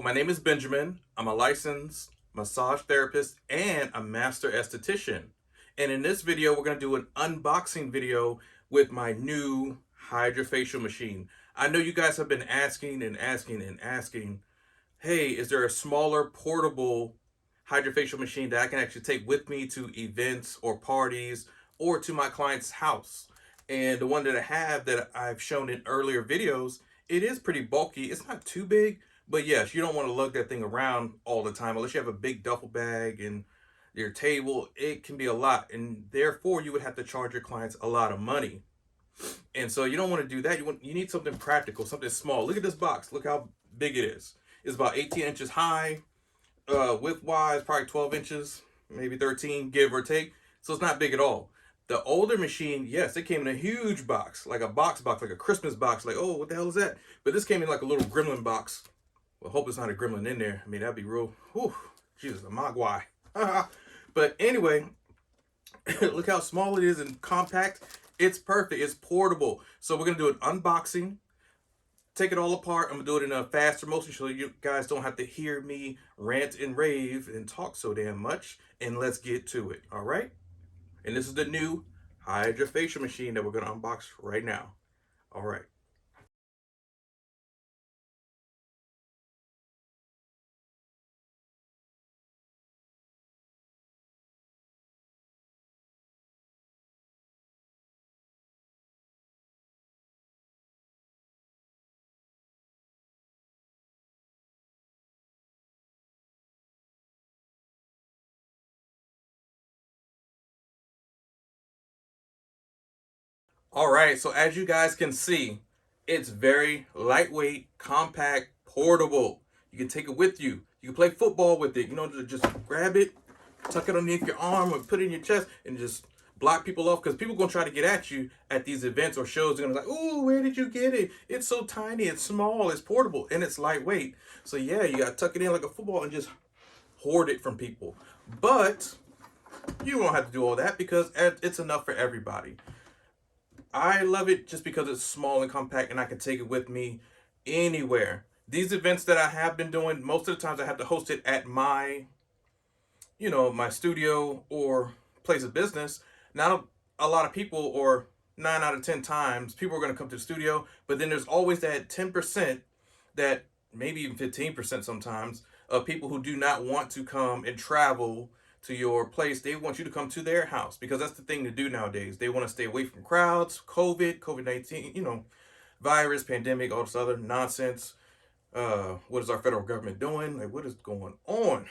my name is Benjamin. I'm a licensed massage therapist and a master esthetician. And in this video, we're going to do an unboxing video with my new hydrofacial machine. I know you guys have been asking and asking and asking, hey, is there a smaller portable hydrofacial machine that I can actually take with me to events or parties or to my client's house? And the one that I have that I've shown in earlier videos, it is pretty bulky. It's not too big, but yes, you don't want to lug that thing around all the time unless you have a big duffel bag and your table. It can be a lot, and therefore you would have to charge your clients a lot of money. And so you don't want to do that. You need something practical, something small. Look at this box. Look how big it is. It's about 18 inches high, width wise, probably 12 inches, maybe 13, give or take. So it's not big at all. The older machine, yes, it came in a huge box, like a box, like a Christmas box. Like, oh, what the hell is that? But this came in like a little gremlin box. Well, hope it's not a gremlin in there. I mean, that'd be real. Whew, Jesus, a mogwai. But anyway, look how small it is and compact. It's perfect. It's portable. So we're gonna do an unboxing. Take it all apart. I'm gonna do it in a faster motion so you guys don't have to hear me rant and rave and talk so damn much. And let's get to it. All right. And this is the new hydrofacial machine that we're gonna unbox right now. All right. All right, so as you guys can see, it's very lightweight, compact, portable. You can take it with you. You can play football with it. You know, just grab it, tuck it underneath your arm, or put it in your chest, and just block people off. Because people are gonna try to get at you at these events or shows. They're gonna be like, "Oh, where did you get it? It's so tiny, it's small, it's portable, and it's lightweight." So yeah, you gotta tuck it in like a football and just hoard it from people. But you don't have to do all that because it's enough for everybody. I love it just because it's small and compact and I can take it with me anywhere. These events that I have been doing, most of the times I have to host it at my studio or place of business. Now, a lot of people, or 9 out of 10 times, people are going to come to the studio, but then there's always that 10% that maybe even 15% sometimes of people who do not want to come and travel to your place. They want you to come to their house because that's the thing to do nowadays. They want to stay away from crowds, COVID-19, virus, pandemic, all this other nonsense. What is our federal government doing? Like, what is going on?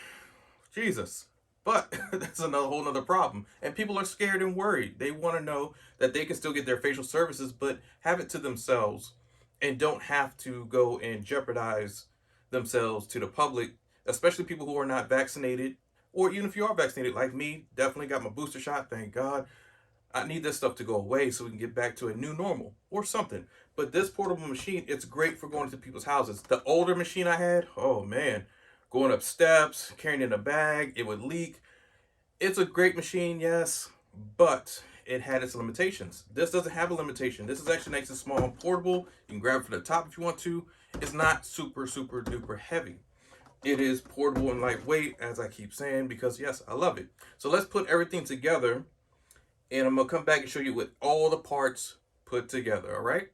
Jesus. But that's another whole nother problem. And people are scared and worried. They want to know that they can still get their facial services, but have it to themselves and don't have to go and jeopardize themselves to the public, especially people who are not vaccinated, or even if you are vaccinated, like me, definitely got my booster shot, thank God. I need this stuff to go away so we can get back to a new normal or something. But this portable machine, it's great for going to people's houses. The older machine I had, oh man, going up steps, carrying in a bag, it would leak. It's a great machine, yes, but it had its limitations. This doesn't have a limitation. This is actually nice and small and portable. You can grab it from the top if you want to. It's not super, super duper heavy. It is portable and lightweight, as I keep saying, because yes, I love it. So let's put everything together, and I'm gonna come back and show you with all the parts put together, all right?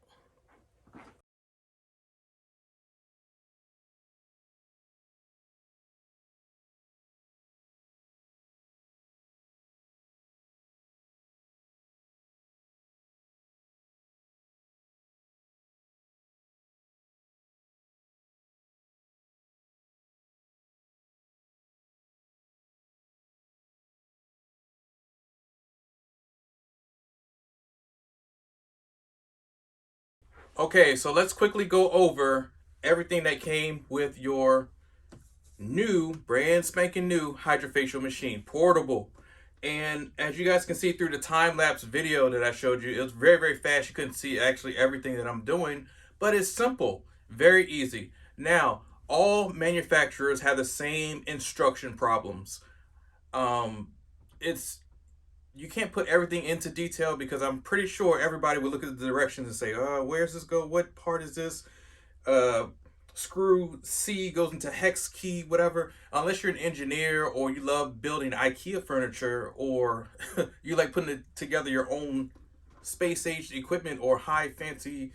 Okay, so let's quickly go over everything that came with your new, brand spanking new hydrofacial machine, portable. And as you guys can see through the time-lapse video that I showed you, it was very, very fast. You couldn't see actually everything that I'm doing, but it's simple, very easy. Now, all manufacturers have the same instruction problems. Um, it's you can't put everything into detail because I'm pretty sure everybody would look at the directions and say, where's this go? What part is this? Uh, screw C goes into hex key, whatever. Unless you're an engineer or you love building IKEA furniture, or you like putting it together your own space age equipment or high fancy,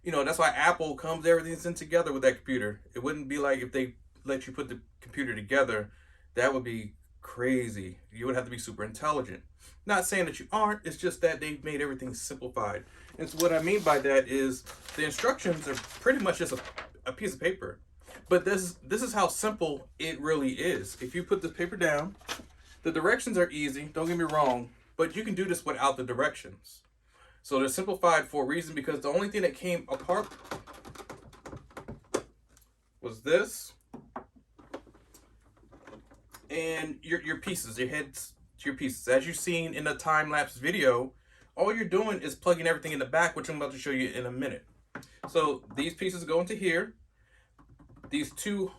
that's why Apple comes, everything's in together with that computer. It wouldn't be like if they let you put the computer together. That would be crazy. You would have to be super intelligent. Not saying that you aren't, it's just that they've made everything simplified. And so what I mean by that is the instructions are pretty much just a piece of paper. But this is how simple it really is. If you put this paper down, the directions are easy, don't get me wrong, but you can do this without the directions. So they're simplified for a reason, because the only thing that came apart was this and your pieces, your heads to your pieces. As you've seen in the time-lapse video, all you're doing is plugging everything in the back, which I'm about to show you in a minute. So these pieces go into here. These two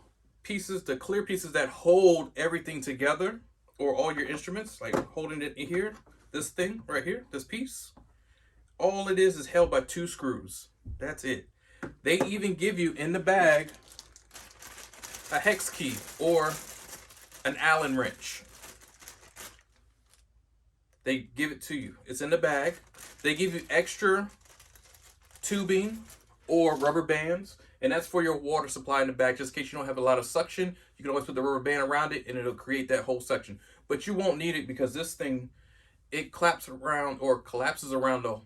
pieces, the clear pieces that hold everything together, or all your instruments, like holding it in here, this thing right here, this piece, all it is held by 2 screws. That's it. They even give you in the bag a hex key or an Allen wrench. They give it to you. It's in the bag. They give you extra tubing or rubber bands, and that's for your water supply in the bag. Just in case you don't have a lot of suction, you can always put the rubber band around it and it'll create that whole section. But you won't need it because this thing, it collapses around the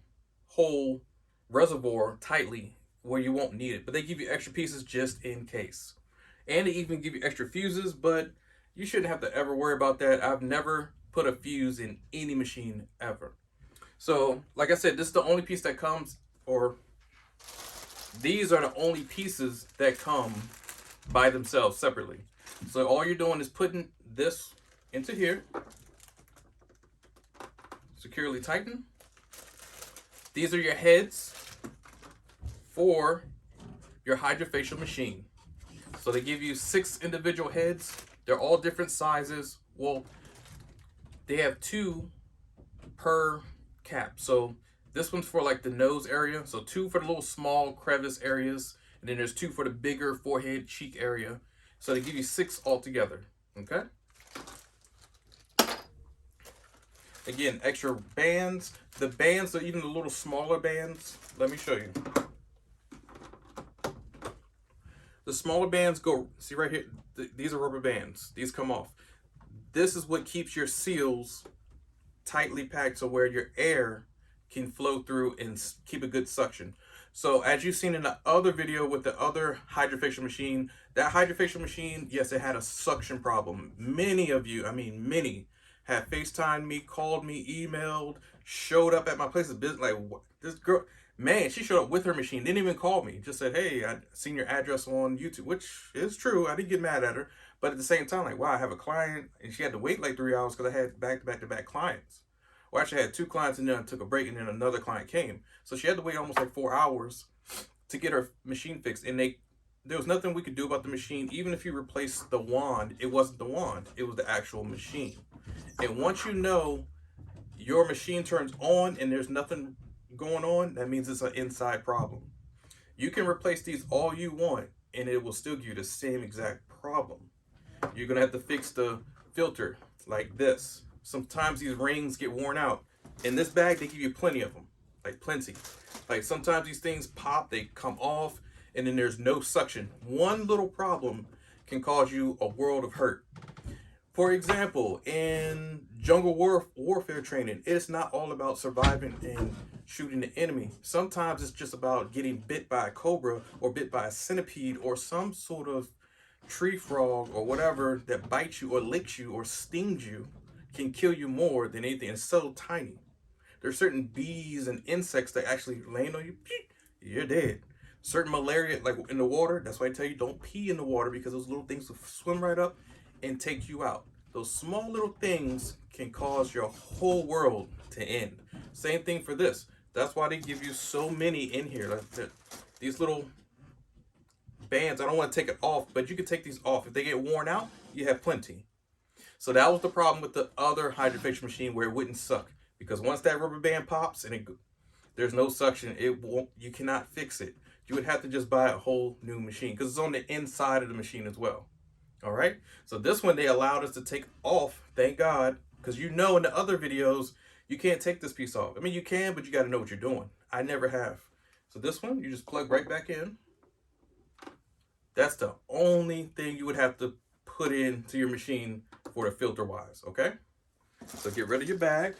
whole reservoir tightly where you won't need it. But they give you extra pieces just in case. And they even give you extra fuses, but you shouldn't have to ever worry about that. I've never put a fuse in any machine ever. So, like I said, this is the only piece that comes, or these are the only pieces that come by themselves separately. So all you're doing is putting this into here, securely tighten. These are your heads for your hydrofacial machine. So they give you 6 individual heads. They're all different sizes. Well, they have 2 per cap. So this one's for like the nose area. So 2 for the little small crevice areas. And then there's 2 for the bigger forehead, cheek area. So they give you 6 altogether. Okay? Again, extra bands. The bands are even the little smaller bands. Let me show you. The smaller bands go, see right here, these are rubber bands. These come off. This is what keeps your seals tightly packed so where your air can flow through and keep a good suction. So as you've seen in the other video with the other hydrofacial machine, that hydrofacial machine, yes, it had a suction problem. Many of you, I mean many, have FaceTimed me, called me, emailed, showed up at my place of business. Like, what? This girl, man, she showed up with her machine, didn't even call me, just said, hey, I seen your address on YouTube, which is true. I didn't get mad at her. But at the same time, like, wow, I have a client, and she had to wait like 3 hours because I had back-to-back clients. Well, actually, I had 2 clients, and then I took a break, and then another client came. So she had to wait almost like 4 hours to get her machine fixed. And there was nothing we could do about the machine. Even if you replaced the wand, it wasn't the wand. It was the actual machine. And once you know your machine turns on and there's nothing going on, that means it's an inside problem. You can replace these all you want, and it will still give you the same exact problem. You're going to have to fix the filter like this. Sometimes these rings get worn out. In this bag, they give you plenty of them. Like plenty. Like sometimes these things pop, they come off, and then there's no suction. One little problem can cause you a world of hurt. For example, in jungle warfare training, it's not all about surviving and shooting the enemy. Sometimes it's just about getting bit by a cobra or bit by a centipede or some sort of tree frog or whatever that bites you or licks you or stings you, can kill you more than anything. It's so tiny. There's certain bees and insects that actually land on you, you're dead. Certain malaria, like in the water, that's why I tell you don't pee in the water, because those little things will swim right up and take you out. Those small little things can cause your whole world to end. Same thing for this. That's why they give you so many in here. Like these little bands, I don't want to take it off, but you can take these off. If they get worn out, you have plenty. So that was the problem with the other hydrofacial machine, where it wouldn't suck. Because once that rubber band pops and there's no suction, it won't. You cannot fix it. you would have to just buy a whole new machine because it's on the inside of the machine as well. All right. So this one they allowed us to take off. Thank God. Because you know in the other videos, you can't take this piece off. I mean, you can, but you got to know what you're doing. I never have. So this one, you just plug right back in. That's the only thing you would have to put into your machine for the filter wise. Okay. So get rid of your bag.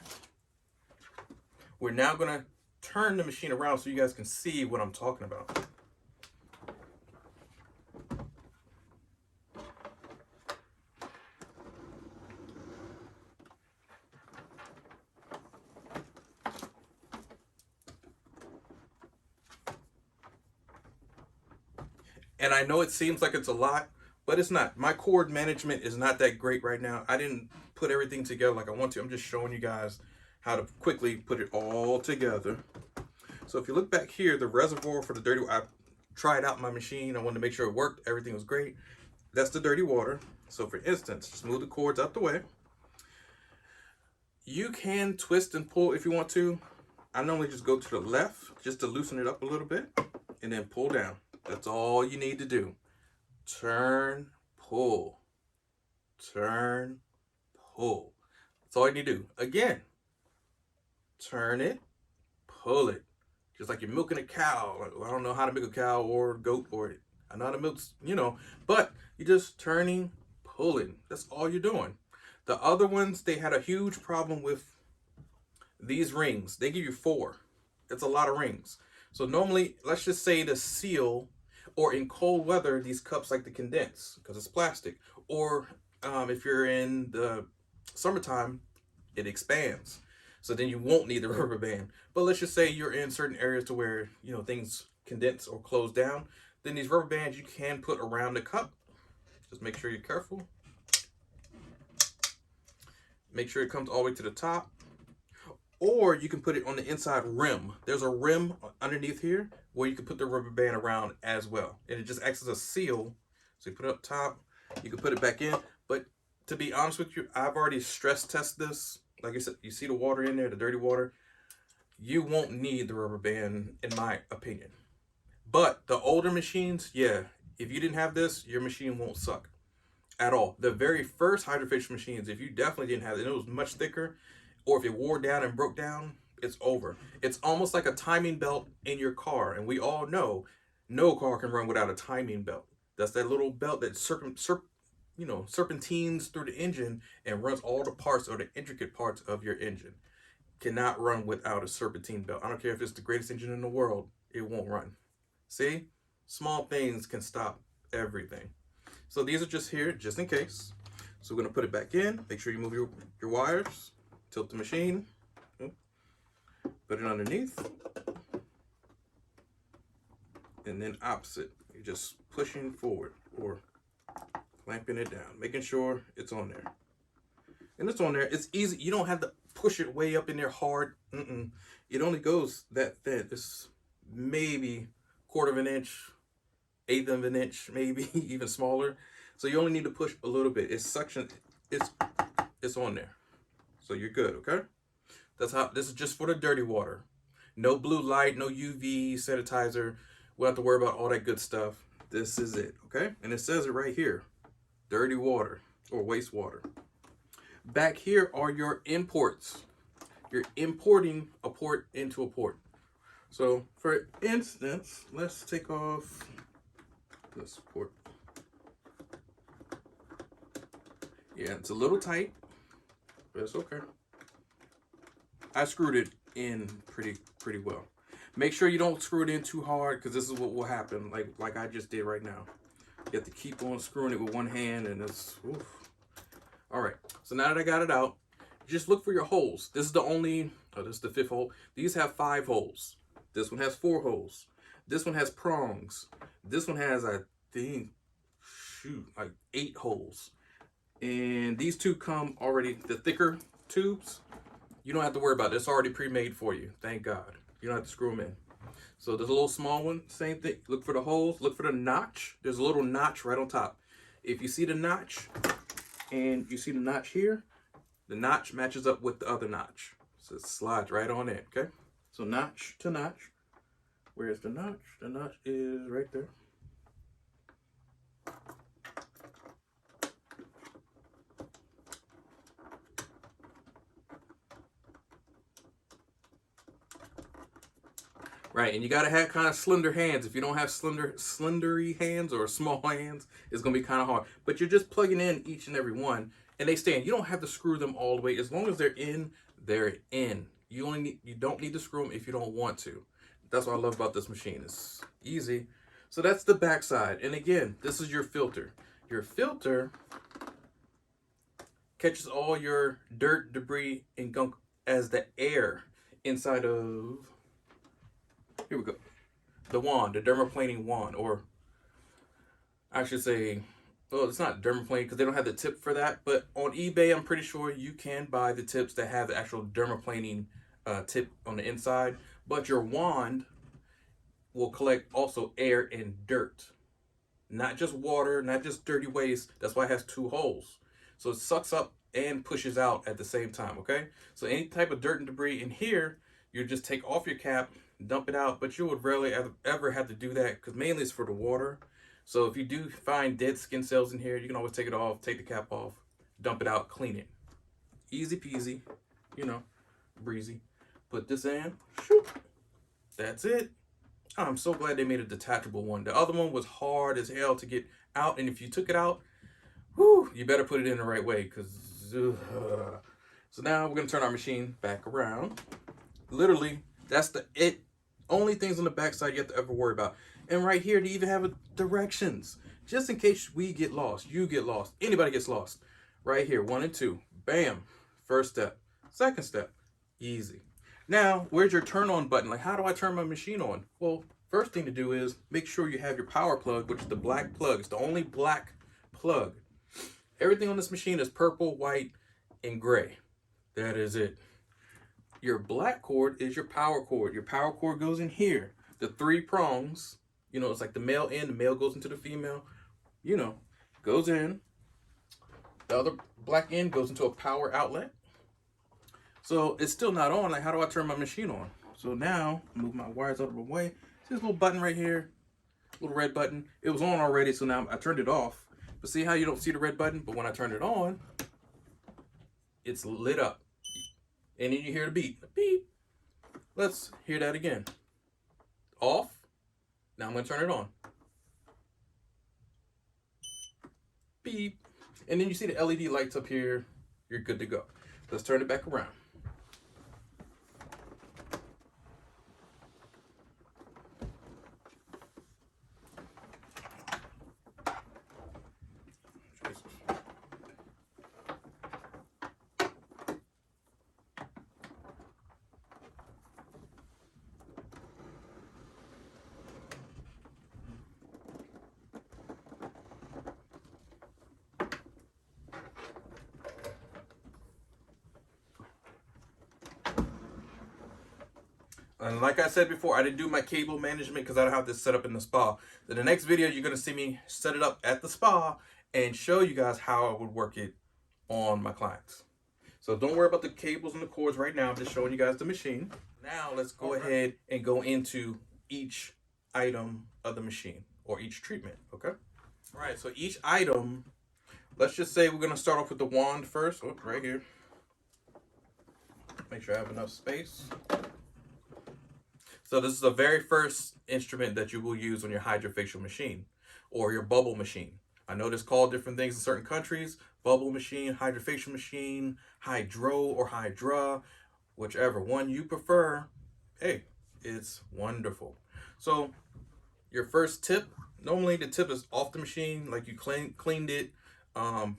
We're now going to turn the machine around so you guys can see what I'm talking about. And I know it seems like it's a lot, but it's not. My cord management is not that great right now. I didn't put everything together like I want to. I'm just showing you guys how to quickly put it all together. So if you look back here, the reservoir for the dirty water, I tried out my machine. I wanted to make sure it worked. Everything was great. That's the dirty water. So for instance, just move the cords out the way. You can twist and pull if you want to. I normally just go to the left just to loosen it up a little bit and then pull down. That's all you need to do. Turn, pull. Turn, pull. That's all you need to do. Again, turn it, pull it. Just like you're milking a cow. I don't know how to milk a cow or a goat or I know how to milk, but you're just turning, pulling. That's all you're doing. The other ones, they had a huge problem with these rings. They give you 4. It's a lot of rings. So normally, let's just say the seal, or in cold weather, these cups like to condense because it's plastic. Or if you're in the summertime, it expands. So then you won't need the rubber band. But let's just say you're in certain areas to where, things condense or close down. Then these rubber bands you can put around the cup. Just make sure you're careful. Make sure it comes all the way to the top. Or you can put it on the inside rim. There's a rim underneath here where you can put the rubber band around as well. And it just acts as a seal. So you put it up top, you can put it back in. But to be honest with you, I've already stress tested this. Like I said, you see the water in there, the dirty water. You won't need the rubber band, in my opinion. But the older machines, yeah, if you didn't have this, your machine won't suck at all. The very first hydrofacial machines, if you definitely didn't have it, and it was much thicker, or if it wore down and broke down, it's over. It's almost like a timing belt in your car. And we all know no car can run without a timing belt. That's that little belt that serpentines through the engine and runs all the parts or the intricate parts of your engine. Cannot run without a serpentine belt. I don't care if it's the greatest engine in the world, it won't run. See? Small things can stop everything. So these are just here, just in case. So we're going to put it back in. Make sure you move your wires. Tilt the machine. Put it underneath. And then opposite. You're just pushing forward or clamping it down. Making sure it's on there. And it's on there. It's easy. You don't have to push it way up in there hard. It only goes that thin. It's maybe 1/4 of an inch, 1/8 of an inch, maybe even smaller. So you only need to push a little bit. It's suction. It's on there. So you're good, okay? That's how. This is just for the dirty water. No blue light, no UV sanitizer. We don't have to worry about all that good stuff. This is it, okay? And it says it right here. Dirty water or wastewater. Back here are your imports. You're importing a port into a port. So for instance, let's take off this port. Yeah, it's a little tight, but it's okay. I screwed it in pretty well. Make sure you don't screw it in too hard because this is what will happen, like I just did right now. You have to keep on screwing it with one hand and it's, oof. All right, so now that I got it out, just look for your holes. This is the only, this is the 5th hole. These have 5 holes. This one has 4 holes. This one has prongs. This one has, I think, like 8 holes. And these 2 come already, the thicker tubes, you don't have to worry about it. It's already pre-made for you, thank God. You don't have to screw them in. So there's a little small one, same thing. Look for the holes, look for the notch. There's a little notch right on top. If you see the notch, and you see the notch here, the notch matches up with the other notch. So it slides right on in, okay? So notch to notch. Where's the notch? The notch is right there. Right, and you gotta have kind of slender hands. If you don't have slendery hands or small hands, it's gonna be kind of hard. But you're just plugging in each and every one, and they stay in. You don't have to screw them all the way. As long as they're in, they're in. You don't need to screw them if you don't want to. That's what I love about this machine. It's easy. So that's the back side. And again, this is your filter. Your filter catches all your dirt, debris, and gunk as the air inside of, here we go, the wand, the dermaplaning wand, or I should say, well, it's not dermaplaning because they don't have the tip for that, but on eBay, I'm pretty sure you can buy the tips that have the actual dermaplaning tip on the inside, but your wand will collect also air and dirt, not just water, not just dirty waste. That's why it has two holes. So it sucks up and pushes out at the same time, okay? So any type of dirt and debris in here, you just take off your cap, dump it out, but you would rarely ever have to do that because mainly it's for the water. So if you do find dead skin cells in here, you can always take it off, take the cap off, dump it out, clean it. Easy peasy, you know, breezy. Put this in, shoop, that's it. I'm so glad they made a detachable one. The other one was hard as hell to get out, and if you took it out, whew, you better put it in the right way, because so now we're gonna turn our machine back around. Literally, that's the only things on the back side you have to ever worry about. And right here, they even have directions, just in case we get lost, you get lost, anybody gets lost. Right here, 1 and 2, bam, first step, second step, easy. Now, where's your turn on button? Like, how do I turn my machine on? Well, first thing to do is make sure you have your power plug, which is the black plug. It's the only black plug. Everything on this machine is purple, white, and gray. That is it. Your black cord is your power cord. Your power cord goes in here. The 3 prongs, you know, it's like the male end, the male goes into the female, you know, goes in. The other black end goes into a power outlet. So it's still not on. Like, how do I turn my machine on? So now, move my wires out of the way. See this little button right here? Little red button. It was on already, so now I turned it off. But see how you don't see the red button? But when I turn it on, it's lit up. And then you hear the beep. Beep. Let's hear that again. Off. Now I'm going to turn it on. Beep. And then you see the LED lights up here. You're good to go. Let's turn it back around. And like I said before, I didn't do my cable management because I don't have this set up in the spa. So the next video, you're going to see me set it up at the spa and show you guys how I would work it on my clients. So don't worry about the cables and the cords right now. I'm just showing you guys the machine. Now let's go ahead and go into each item of the machine or each treatment, okay? All right, so each item, let's just say we're going to start off with the wand first. Oh, right here. Make sure I have enough space. So this is the very first instrument that you will use on your hydrofacial machine or your bubble machine. I know it's called different things in certain countries. Bubble machine, hydrofacial machine, hydro or hydra, whichever one you prefer. Hey, it's wonderful. So your first tip, normally the tip is off the machine, like you cleaned it, some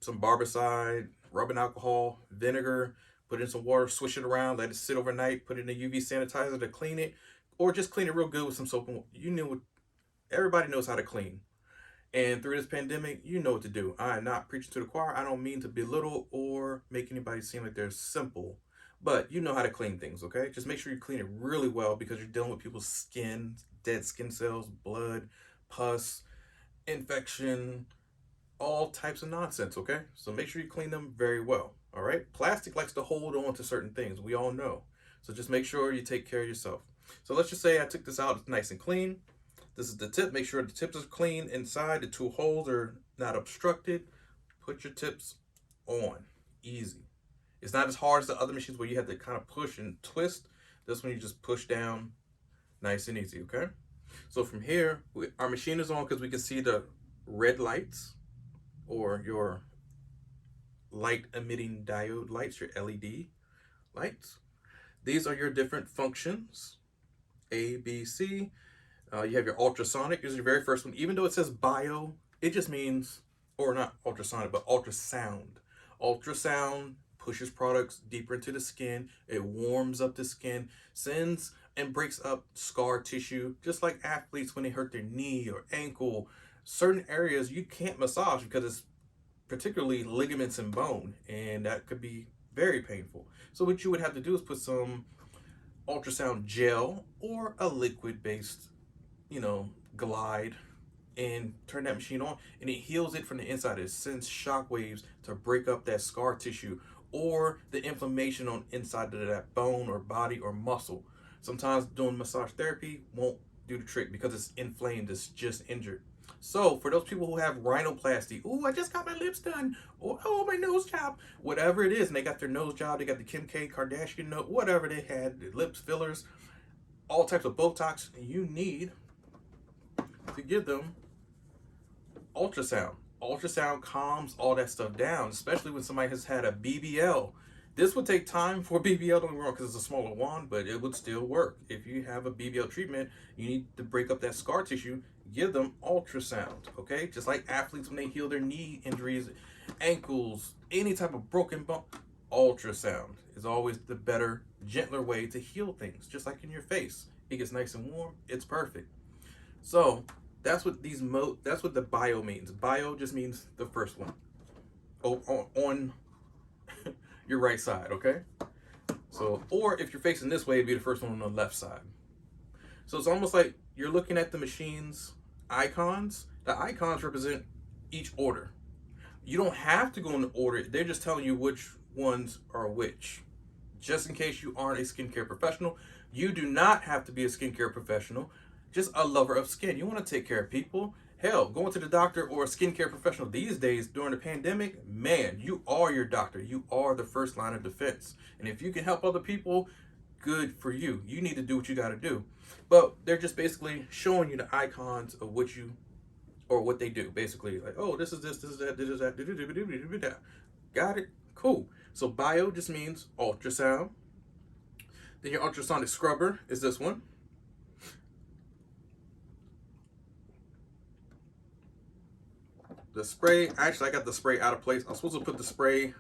barbicide, rubbing alcohol, vinegar, put in some water, swish it around, let it sit overnight, put it in a UV sanitizer to clean it, or just clean it real good with some soap and water. You know, everybody knows how to clean. And through this pandemic, you know what to do. I am not preaching to the choir. I don't mean to belittle or make anybody seem like they're simple, but you know how to clean things, okay? Just make sure you clean it really well because you're dealing with people's skin, dead skin cells, blood, pus, infection, all types of nonsense, okay? So make sure you clean them very well, all right? Plastic likes to hold on to certain things. We all know. So just make sure you take care of yourself. So let's just say I took this out, it's nice and clean. This is the tip. Make sure the tips are clean inside. The two holes are not obstructed. Put your tips on. Easy. It's not as hard as the other machines where you have to kind of push and twist. This one you just push down, nice and easy, okay? So from here, our machine is on because we can see the red lights, or your light emitting diode lights, your LED lights. These are your different functions, A, B, C. You have your ultrasonic, this is your very first one. Even though it says bio, it just means, or not ultrasonic, but ultrasound. Ultrasound pushes products deeper into the skin. It warms up the skin, sends and breaks up scar tissue, just like athletes when they hurt their knee or ankle. Certain areas you can't massage because it's particularly ligaments and bone, and that could be very painful. So what you would have to do is put some ultrasound gel or a liquid based, glide, and turn that machine on, and it heals it from the inside. It sends shock waves to break up that scar tissue or the inflammation on inside of that bone or body or muscle. Sometimes doing massage therapy won't do the trick because it's inflamed, it's just injured. So for those people who have rhinoplasty, oh, I just got my lips done, or oh, my nose job, whatever it is, and they got their nose job, they got the Kim K Kardashian note, whatever they had, the lips fillers, all types of Botox, you need to give them ultrasound. Ultrasound calms all that stuff down, especially when somebody has had a BBL. This would take time for BBL, don't get me wrong, because it's a smaller wand, but it would still work. If you have a BBL treatment, you need to break up that scar tissue, give them ultrasound, okay? Just like athletes when they heal their knee injuries, ankles, any type of broken bone, ultrasound is always the better, gentler way to heal things, just like in your face. It gets nice and warm, it's perfect. So that's what that's what the bio means. Bio just means the first one. On your right side, okay? So, or if you're facing this way, it'd be the first one on the left side. So it's almost like you're looking at the machine's icons. The icons represent each order. You don't have to go in the order. They're just telling you which ones are which. Just in case you aren't a skincare professional, you do not have to be a skincare professional. Just a lover of skin. You want to take care of people. Hell, going to the doctor or a skincare professional these days during the pandemic, man, you are your doctor. You are the first line of defense. And if you can help other people, good for you. You need to do what you got to do. But they're just basically showing you the icons of what you, or what they do. Basically, like, oh, this is this is that, this is that. Got it? Cool. So bio just means ultrasound. Then your ultrasonic scrubber is this one. The spray, actually I got the spray out of place. I was supposed to put the spray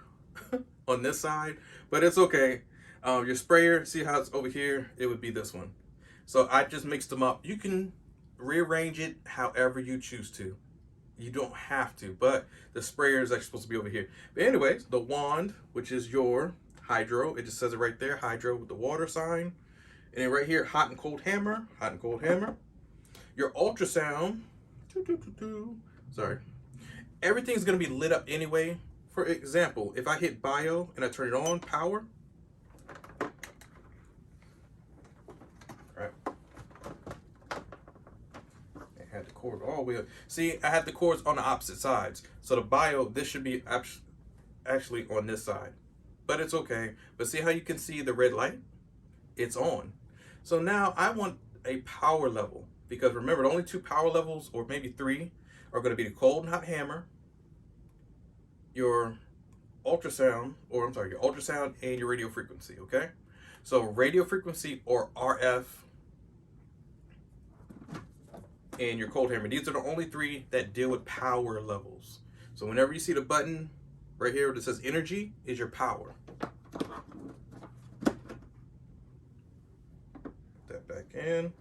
on this side, but it's okay. Your sprayer, see how it's over here? It would be this one. So I just mixed them up. You can rearrange it however you choose to. You don't have to, but the sprayer is actually supposed to be over here. But anyways, the wand, which is your hydro, it just says it right there, hydro with the water sign. And then right here, hot and cold hammer, hot and cold hammer. Your ultrasound, sorry. Everything's gonna be lit up anyway. For example, if I hit bio and I turn it on, power, right? I had the cord all the way up. See, I had the cords on the opposite sides. So the bio, this should be actually on this side, but it's okay. But see how you can see the red light? It's on. So now I want a power level, because remember, the only two power levels, or maybe three, are going to be the cold and hot hammer, your ultrasound, or I'm sorry, your ultrasound and your radio frequency, okay? So radio frequency, or RF, and your cold hammer, these are the only three that deal with power levels. So whenever you see the button right here that says energy, is your power. Put that back in.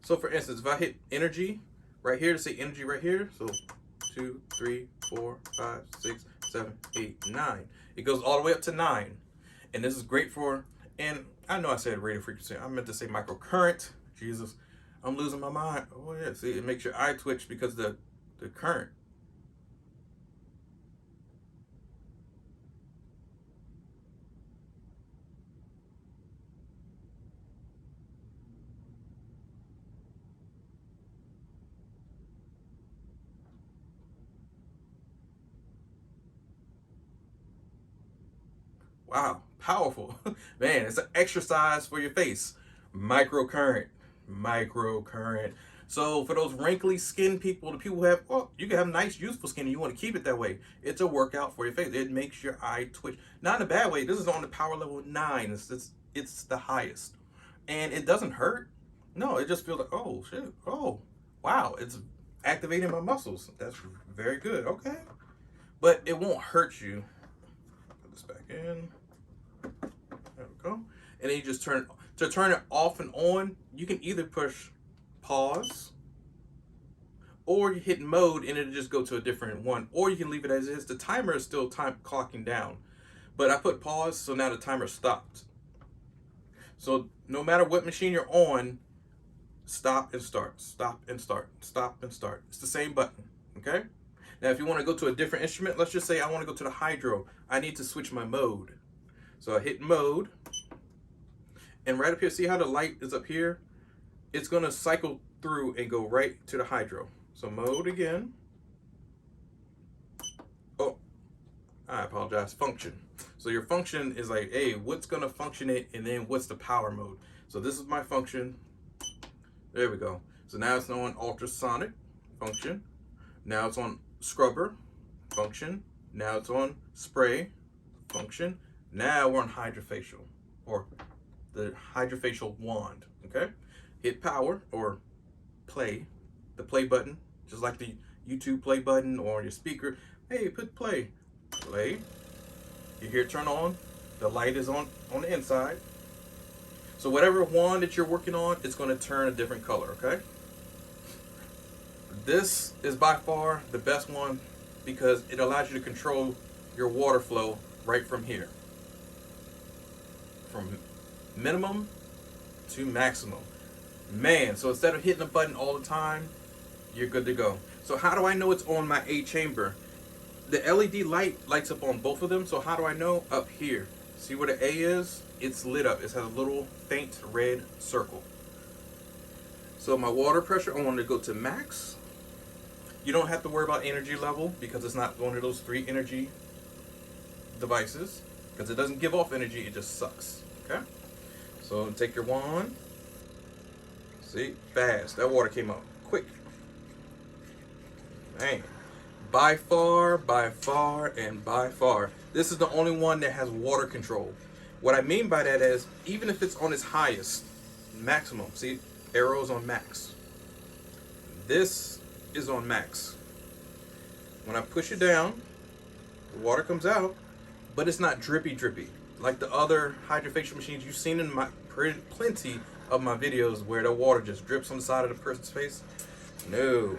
So for instance, if I hit energy right here, to say energy right here, so 2, 3, 4, 5, 6, 7, 8, 9. It goes all the way up to 9. And this is great for, and I know I said radio frequency, I meant to say microcurrent. Jesus, I'm losing my mind. Oh yeah, see, it makes your eye twitch because the current. Wow, powerful. Man, it's an exercise for your face. Microcurrent, microcurrent. So for those wrinkly skin people, the people who have, well, you can have nice, youthful skin and you want to keep it that way. It's a workout for your face. It makes your eye twitch. Not in a bad way. This is on the power level 9. It's the highest. And it doesn't hurt. No, it just feels like, oh, shit. Oh, wow. It's activating my muscles. That's very good. Okay. But it won't hurt you. Put this back in. There we go. And then you just turn it off and on. You can either push pause, or you hit mode and it'll just go to a different one, or you can leave it as is. The timer is still time clocking down, but I put pause, so now the timer stopped. So no matter what machine you're on, stop and start, stop and start, stop and start. It's the same button. Okay. Now if you want to go to a different instrument, let's just say I want to go to the hydro. I need to switch my mode. So I hit mode, and right up here, see how the light is up here? It's going to cycle through and go right to the hydro. So mode again. Oh, I apologize. Function. So your function is like, hey, what's going to function it, and then what's the power mode? So this is my function. There we go. So now it's on ultrasonic function. Now it's on scrubber function. Now it's on spray function. Now we're on hydrofacial, or the hydrofacial wand. Okay. Hit power or play, the play button, just like the YouTube play button or your speaker. Hey, put play. Play. You hear it turn on. The light is on the inside. So whatever wand that you're working on, it's going to turn a different color, okay? This is by far the best one because it allows you to control your water flow right from here. From minimum to maximum. Man, so instead of hitting a button all the time, you're good to go. So how do I know it's on my A chamber? The LED light lights up on both of them, so how do I know? Up here. See where the A is? It's lit up. It has a little faint red circle. So my water pressure, I want to go to max. You don't have to worry about energy level because it's not one of those 3 energy devices, because it doesn't give off energy, it just sucks. Okay? So take your wand. See, fast. That water came out quick. Man, by far, and by far, this is the only one that has water control. What I mean by that is, even if it's on its highest, maximum, see, arrows on max. This is on max. When I push it down, the water comes out, but it's not drippy like the other hydrofacial machines you've seen in my plenty of my videos where the water just drips on the side of the person's face. No,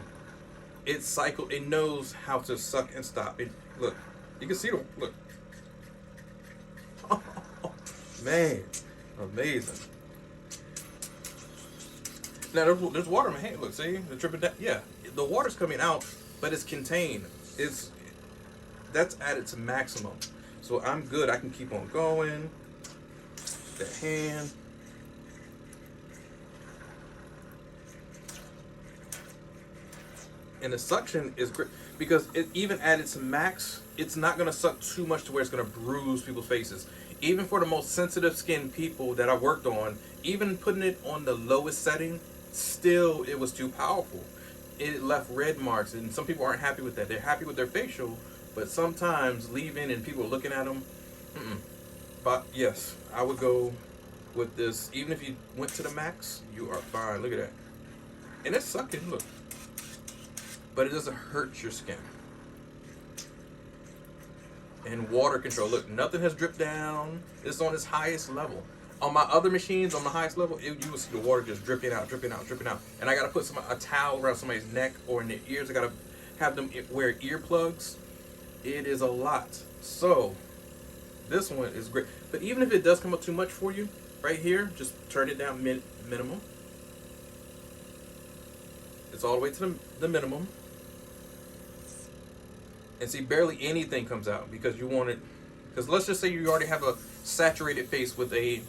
it knows how to suck and stop it. Look, you can see the look. Oh, man, amazing. Now there's water in my hand. Look, see, the dripping down. Yeah, the water's coming out, but it's contained. That's at its maximum. So I'm good. I can keep on going. The hand. And the suction is great because it even at its max, it's not going to suck too much to where it's going to bruise people's faces. Even for the most sensitive skin people that I worked on, even putting it on the lowest setting, still it was too powerful. It left red marks, and some people aren't happy with that. They're happy with their facial, but sometimes leaving and people looking at them. But yes, I would go with this. Even if you went to the max, you are fine. Look at that. And it's sucking, look. But it doesn't hurt your skin. And water control. Look, nothing has dripped down. It's on its highest level. On my other machines, on the highest level, you will see the water just dripping out. And I got to put a towel around somebody's neck or in their ears. I got to have them wear earplugs. It is a lot. So, this one is great. But even if it does come up too much for you, right here, just turn it down minimum. It's all the way to the minimum. And see, barely anything comes out because you want it. Because let's just say you already have a saturated face with a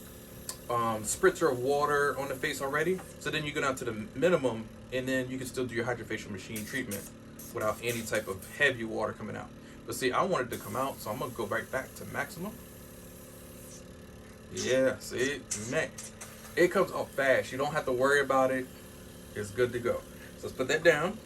spritzer of water on the face already. So then you go down to the minimum, and then you can still do your hydrofacial machine treatment without any type of heavy water coming out. But see, I want it to come out, so I'm going to go right back to maximum. Yeah, see, man, it comes off fast. You don't have to worry about it. It's good to go. So let's put that down.